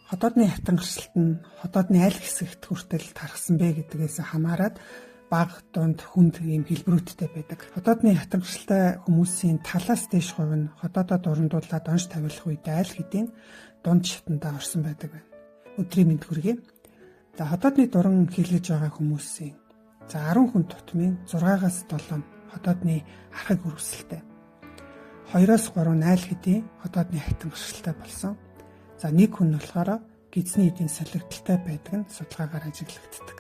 Хотоодны хатангарчлалт нь хотоодны аль хэсэгт хүртэл тархсан бэ гэдгээс хамаарат бага, дунд, хүнд ийм хэлбэрүүдтэй байдаг. Хотоодны хатангарчлалтай хүмүүсийн талаас дээш хувь нь хотоодоо дурандуулаад онж тавилах үедээ аль хэдийн дунд шатандаа орсон байдаг байна. Өдрийн мэнд хүргэе. За хотоодны дуран хилэж байгаа хүмүүсийн 10 хүн тутмын 6-аас 7 хотоодны архаг үргэлжлэлтэй. 2-3 аль хэдийн хотоодны хатангарчлалтай болсон. За нэг хүн болохоор гидсний эдийн солигдолтой байдаг нь судалгаагаар ажиглагддаг.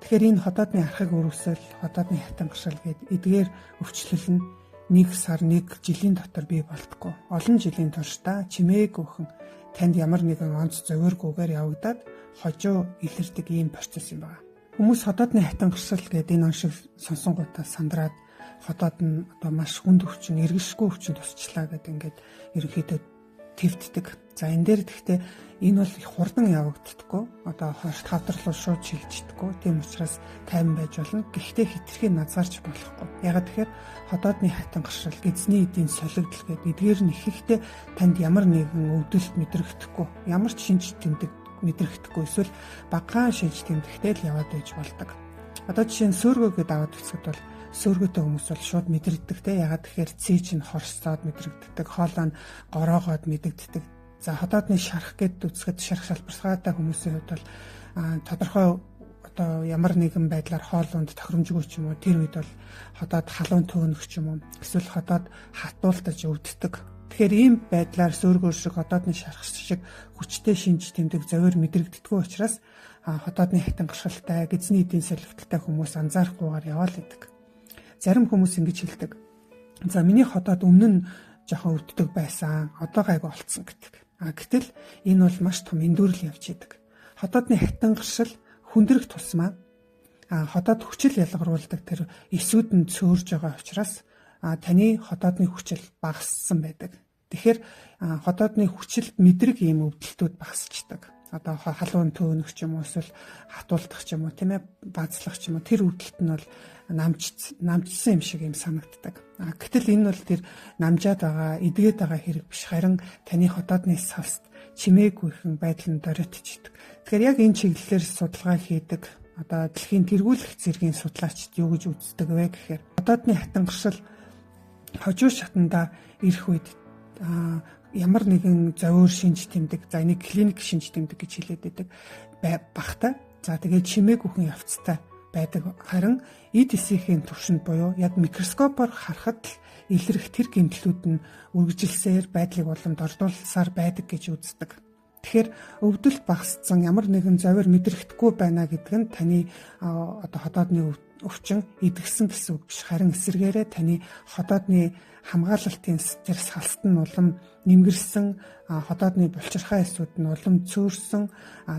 Тэгэхээр энэ хотоодны архаг үргэлжлэл, хотоодны хатангаршил гэдэг эдгээр өвчлөл нь нэг сар, нэг жилийн дотор бий болтгоо. Олон жилийн туршдаа чимээгүйхэн танд ямар нэгэн онц зовиоргүйгээр явагдаад хожуу илэрдэг ийм процесс юм байна. Хүмүүс хотоодны хатангаршил гэдэг энэ оншиг сонсонгуудаа сандраад хотоод нь одоо маш хүнд өвчин, эргэлшгүй өвчин тусчлаа гэдэг ингээд ерөнхийдөө твддэг. За энэ дээр гэхдээ энэ бол их хурдан явагддаггүй. Одоо хавдрал шууд шилждэггүй. Тийм учраас тайван байж болно. Гэхдээ хитрхи назаарч болохгүй. Ягаад тэгэхээр хотоодны хатангаршил, гидсний эдийн солигдол гэдэг эдгээр нь ихэвчлэн танд ямар нэгэн өвдөлт мэдрэгдэхгүй, ямар ч шинж тэмдэг мэдрэгдэхгүй, эсвэл багахан шинж тэмдэгтэй л яваад байж болдог. Одоо жишээ нь сөөргөө гэдээ аваад үзэхэд бол сөөргөтэй хүмүүс бол шууд мэдрэгдэг те. Ягаад тэгэхээр цээ чинь хорсоод мэдрэгддэг, хоолой нь гороогоод мэдэгддэг. За хотоодны шарах гэд үзэхэд шарах шалбарсгаатай хүмүүсийн хувьд бол тодорхой одоо ямар нэгэн байдлаар хоолунд тохиромжгүй ч юм уу, тэр үед бол хотоод халуун төөнөх ч юм уу, эсвэл хотоод хатуулдаж өвддөг. Тэгэхээр ийм байдлаар сөөргөө шиг хотоодны шарах шиг хүчтэй шинж тэмдэг зовир мэдрэгддэггүй учраас хотоодны хатангаршилтай, гидсний эдийн солигдолтой хүмүүс анзаарахгүйгээр яваал идэг. Зарим хүмүүс ингэж хэлдэг. За миний хотоод өмнө нь жоохон өвддөг байсан, одоо гайг болцсон гэдэг. Гэтэл энэ бол маш том эндүрэл явж идэг. Хотоодны хатангаршил хүндрэх тусмаа хотоод хүчил ялгаруулдаг тэр эсүүд нь цөөрж байгаа учраас таны хотоодны хүчил багассан байдаг. Тэгэхээр хотоодны хүчилд мэдрэг ийм өвдөлтүүд багасчдаг. Одоо халуун төөнөх ч юм уу, эсвэл хатуулдах ч юм уу, тийм ээ, баазлах ч юм уу, тэр өвдөлт нь бол намжсан юм шиг юм санагддаг. Гэтэл энэ бол тэр намжаад байгаа, эдгээд байгаа хэрэг биш, харин таны хотоодны савст чимээгүйхэн байдал нь дөрөтчдөг. Тэгэхээр яг энэ чиглэлээр судалгаа хийдэг одоо дэлхийн тэргүүлэх зэргийн судлаачид юу гэж үздэг вэ гэхээр хотоодны хатангаршил хожуу шатандаа ирэх үед ямар нэгэн зовиор шинж тэмдэг, за энийг клиник шинж тэмдэг гэж хэлээд байдаг багтаа. За тэгээд чимээгүйхэн явцтай байдаг. Харин эд эсийн түвшинд буюу яг микроскопоор харахад л илрэх тэр гэмтлүүд нь үргэлжилсээр байдлыг уламд ордуулсаар байдаг гэж үздэг. Тэгэхээр өвдөлт багассан, ямар нэгэн зовиор мэдрэгдэхгүй байна гэдэг нь таны одоо хотоодны өвчин идэгсэн гэсэн үг биш. Харин эсвэргээрээ таны хотоодны хамгаалалтын тэр салст нь улам нэмгэрсэн, хотоодны булчирхай эсүүд нь улам цөөрсөн.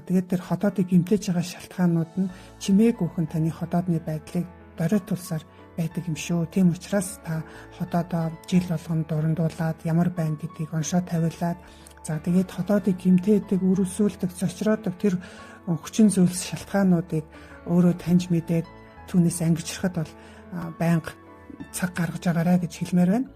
Тэгээд тэр хотоодыг гэмтэж байгаа шалтгаанууд нь чимээгүйхэн таны хотоодны байдлыг доройтуулсаар байдаг юм шүү. Тийм учраас та хотоодоо жил болгон дурандуулаад ямар байна гэдгийг оншоо тавиулаад, за тэгээд хотоодыг гэмтээдэг, үргэлжлүүлдэг, цочроодог тэр хүчин зүйлс шалтгаануудыг өөрөө таньж мэдээд түүнээс ангижрахад бол байнга цаг гаргаж агаарай гэж хэлмээр байна.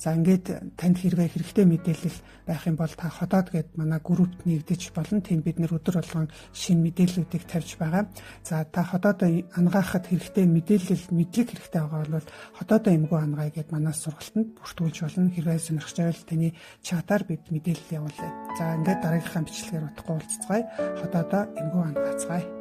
За ингээд танд хэрэгтэй мэдээлэл байх юм бол та хотоод гээд манай группт нэгдэж болно. Тийм бид нэр өдөр болгон шинэ мэдээллүүдийг тавьж байгаа. За та хотоодоо ангаахад мэдээлэл мэдлэг хэрэгтэй байгаа бол хотоодоо эмгүү ангаая гээд манай сургалтанд бүртгүүлж болно. Хэрвээ сонирхож байвал таны чатаар бид мэдээлэл явуулъя. За ингээд дараагийнхаа бичлэгээр утгагүй уулзцгаая. Хотоодоо эмгүү ангаацгаая.